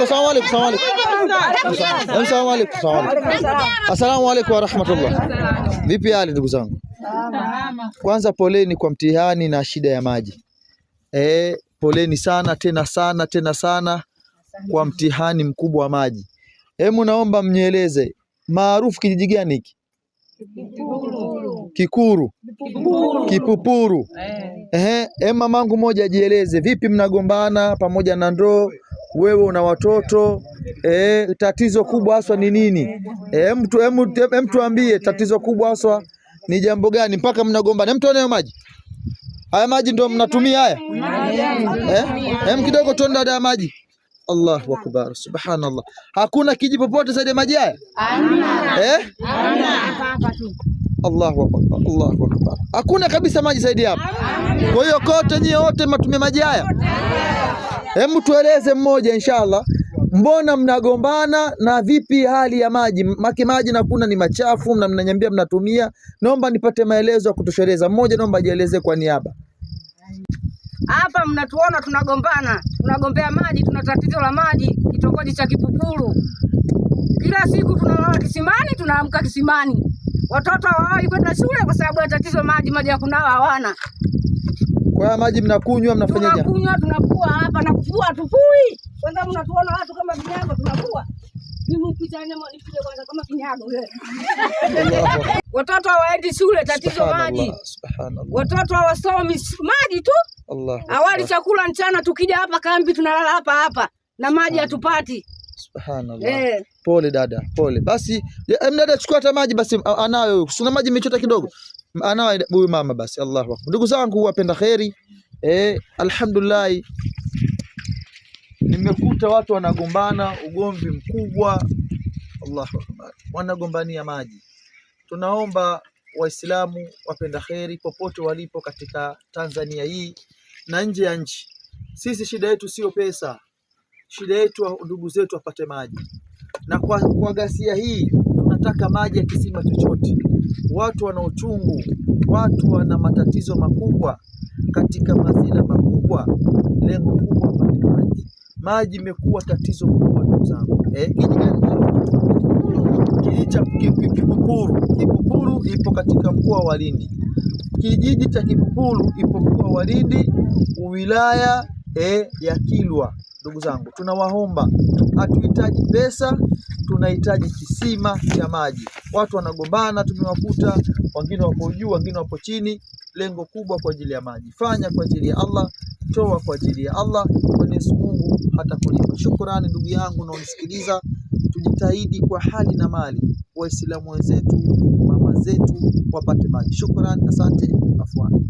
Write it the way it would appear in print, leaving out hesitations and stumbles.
Assalamu alaykum. Assalamu alaykum wa rahmatullah. Vipi hali ndugu zangu? Kwanza poleni kwa mtihani na shida ya maji. Poleni sana tena sana kwa mtihani mkubwa wa maji. Hebu naomba mnieleze maarufu kijiji gani hiki? Kikuru. Kipupuru. Mamangu moja ajieleze, vipi mnagombana pamoja na ndoo? Wewe una watoto, tatizo kubwa haswa ni nini? Mtu ambie tatizo kubwa haswa ni jambo gani mpaka mnagombana? Mtu anayo maji? Haya maji ndio mnatumia haya? Kidogo tonda ya maji. Allahu akbar, subhanallah. Hakuna kiji popote zaidi ya maji haya? Allahu akbar. Hakuna kabisa maji zaidi hapa. Kwa hiyo kote nyie wote mnatumia maji haya? Hebu tueleze mmoja inshallah, mbona mnagombana na vipi hali ya maji? Maji na kuna ni machafu na mnaniambia mnatumia. Naomba nipate maelezo ya kutosheleza. Mmoja naomba ajieleze kwa niaba. Hapa mnatuona tunagombana, tunagombea maji, tuna tatizo la maji kitongoji cha Kipupuru. Kila siku tunalala kisimani, tunaamka kisimani. Watoto hawawahi kwenda shule kwa sababu ya tatizo maji ya kunawa hawana. Kwa maji mnakunywa, mnafanyaje? Tunakunywa, tunafua hapa na kufua tufui. Kwanza mnatuona watu kama vinyago tunafua. Mimi kijana mwanifuje kwanza kama vinyago wewe. Watoto hawaendi shule, tatizo maji. Watoto hawasomi, maji tu. Awali chakula mchana, tukija hapa kambi tunalala hapa na maji hatupati. Subhanallah. Pole dada, pole. Basi dada chukua hata maji basi anayo. Kuna maji imechota kidogo. Anayo huyu mama basi. Allahu akbar. Ndugu zangu wapenda kheri, alhamdulillah nimekuta watu wanagombana ugomvi mkubwa. Allahu akbar. Wanagombania maji. Tunaomba Waislamu wapenda kheri popote walipo katika Tanzania hii na nje ya nchi, sisi shida yetu sio pesa. Shida yetu ndugu zetu wapate maji. Na kwa ghasia hii tunataka maji ya kisima chochote. Watu wana uchungu, watu wana matatizo makubwa katika mazila makubwa, lengo kubwa wapate maji. Maji imekuwa tatizo kubwa ndugu zangu. Kijiji cha Kipupuru. Kipupuru ipo katika mkoa wa Lindi. Kijiji cha Kipupuru ipo mkoa wa Lindi, wilaya ya Kilwa. Ndugu zangu, tunawaomba, hatuhitaji pesa, tunahitaji kisima cha maji. Watu wanagombana, tumewakuta wengine wapo juu, wengine wapo chini. Lengo kubwa kwa ajili ya maji. Fanya kwa ajili ya Allah, toa kwa ajili ya Allah, Mwenyezi Mungu hatakulipa. Shukrani ndugu yangu na unisikiliza. Tujitahidi kwa hali na mali, Waislamu wenzetu, mama zetu wapate maji. Shukrani, asante, afwan.